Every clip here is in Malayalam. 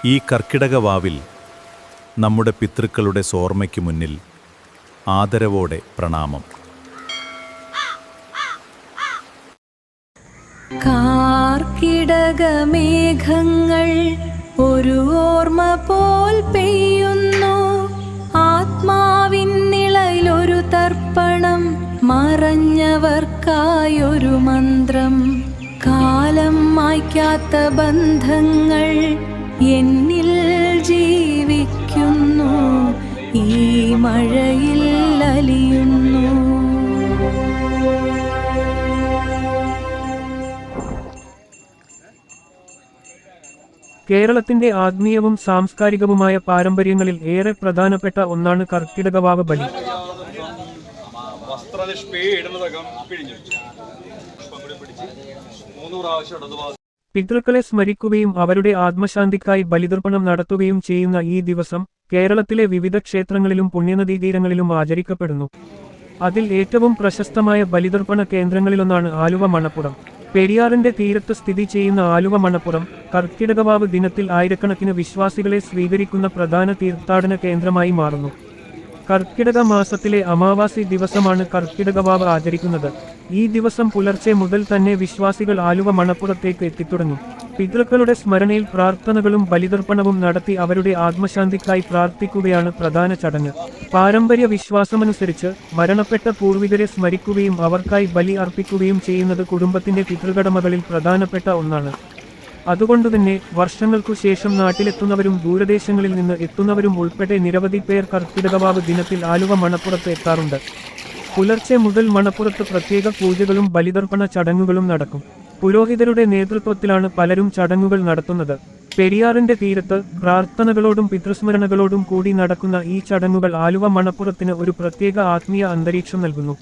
ഈ കർക്കിടകവാവിൽ നമ്മുടെ പിതൃക്കളുടെ ഓർമ്മയ്ക്ക് മുന്നിൽ ആദരവോടെ പ്രണാമം. കാർക്കിടകമേഘങ്ങൾ ഒരു ഓർമ്മ പോൽ പെയ്യുന്നു. ആത്മാവിൻ നിളയിലൊരു തർപ്പണം, മറഞ്ഞവർക്കായൊരു മന്ത്രം. കാലം മായ്ക്കാത്ത ബന്ധങ്ങൾ എന്നിൽ ജീവിക്കുന്നു, ഈ മഴയിൽ അലിയുന്നു. കേരളത്തിന്റെ ആത്മീയവും സാംസ്കാരികവുമായ പാരമ്പര്യങ്ങളിൽ ഏറെ പ്രധാനപ്പെട്ട ഒന്നാണ് കർക്കിടകവാവ് ബലി. പിതൃക്കളെ സ്മരിക്കുകയും അവരുടെ ആത്മശാന്തിക്കായി ബലിതർപ്പണം നടത്തുകയും ചെയ്യുന്ന ഈ ദിവസം കേരളത്തിലെ വിവിധ ക്ഷേത്രങ്ങളിലും പുണ്യനദീതീരങ്ങളിലും ആചരിക്കപ്പെടുന്നു. അതിൽ ഏറ്റവും പ്രശസ്തമായ ബലിതർപ്പണ കേന്ദ്രങ്ങളിലൊന്നാണ് ആലുവ മണപ്പുറം. പെരിയാറിന്റെ തീരത്ത് സ്ഥിതി ചെയ്യുന്ന ആലുവ മണപ്പുറം കർക്കിടകവാവ് ദിനത്തിൽ ആയിരക്കണക്കിന് വിശ്വാസികളെ സ്വീകരിക്കുന്ന പ്രധാന തീർത്ഥാടന കേന്ദ്രമായി മാറുന്നു. കർക്കിടക മാസത്തിലെ അമാവാസി ദിവസമാണ് കർക്കിടകവാവ് ആചരിക്കുന്നത്. ഈ ദിവസം പുലർച്ചെ മുതൽ തന്നെ വിശ്വാസികൾ ആലുവ മണപ്പുറത്തേക്ക് എത്തിത്തുടങ്ങും. പിതൃക്കളുടെ സ്മരണയിൽ പ്രാർത്ഥനകളും ബലിതർപ്പണവും നടത്തി അവരുടെ ആത്മശാന്തിക്കായി പ്രാർത്ഥിക്കുകയാണ് പ്രധാന ചടങ്ങ്. പാരമ്പര്യ വിശ്വാസമനുസരിച്ച് മരണപ്പെട്ട പൂർവികരെ സ്മരിക്കുകയും അവർക്കായി ബലി അർപ്പിക്കുകയും ചെയ്യുന്നത് കുടുംബത്തിന്റെ പിതൃകടമകളിൽ പ്രധാനപ്പെട്ട ഒന്നാണ്. അതുകൊണ്ടുതന്നെ വർഷങ്ങൾക്കു ശേഷം നാട്ടിലെത്തുന്നവരും ദൂരദേശങ്ങളിൽ നിന്ന് എത്തുന്നവരും ഉൾപ്പെടെ നിരവധി പേർ കർക്കിടകവാവ് ദിനത്തിൽ ആലുവ മണപ്പുറത്ത് എത്താറുണ്ട്. പുലർച്ചെ മുതൽ മണപ്പുറത്ത് പ്രത്യേക പൂജകളും ബലിതർപ്പണ ചടങ്ങുകളും നടക്കും. പുരോഹിതരുടെ നേതൃത്വത്തിലാണ് പലരും ചടങ്ങുകൾ നടത്തുന്നത്. പെരിയാറിന്റെ തീരത്ത് പ്രാർത്ഥനകളോടും പിതൃസ്മരണകളോടും കൂടി നടക്കുന്ന ഈ ചടങ്ങുകൾ ആലുവ മണപ്പുറത്തിന് ഒരു പ്രത്യേക ആത്മീയ അന്തരീക്ഷം നൽകുന്നു.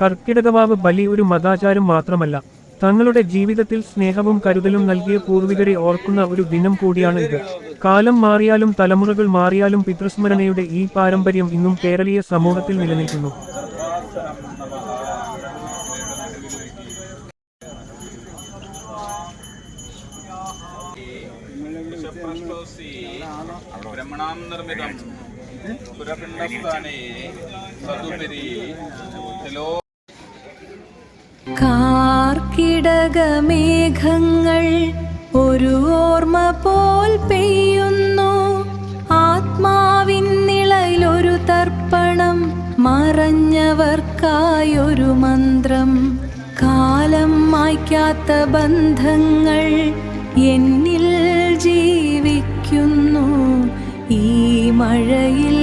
കർക്കിടകവാവ് ബലി ഒരു മതാചാരം മാത്രമല്ല, തങ്ങളുടെ ജീവിതത്തിൽ സ്നേഹവും കരുതലും നൽകിയ പൂർവികരെ ഓർക്കുന്ന ഒരു ദിനം കൂടിയാണ് ഇത്. കാലം മാറിയാലും തലമുറകൾ മാറിയാലും പിതൃസ്മരണയുടെ ഈ പാരമ്പര്യം ഇന്നും കേരളീയ സമൂഹത്തിൽ നിലനിൽക്കുന്നു. കാർക്കിടകമേഘങ്ങൾ ഒരു ഓർമ്മ പോൽ പെയ്യുന്നു. ആത്മാവിൻ നിളയിലൊരു തർപ്പണം, മറഞ്ഞവർക്കായൊരു മന്ത്രം. കാലം മായ്ക്കാത്ത ബന്ധങ്ങൾ എന്നിൽ ജീവിക്കുന്നു, ഈ മഴയിൽ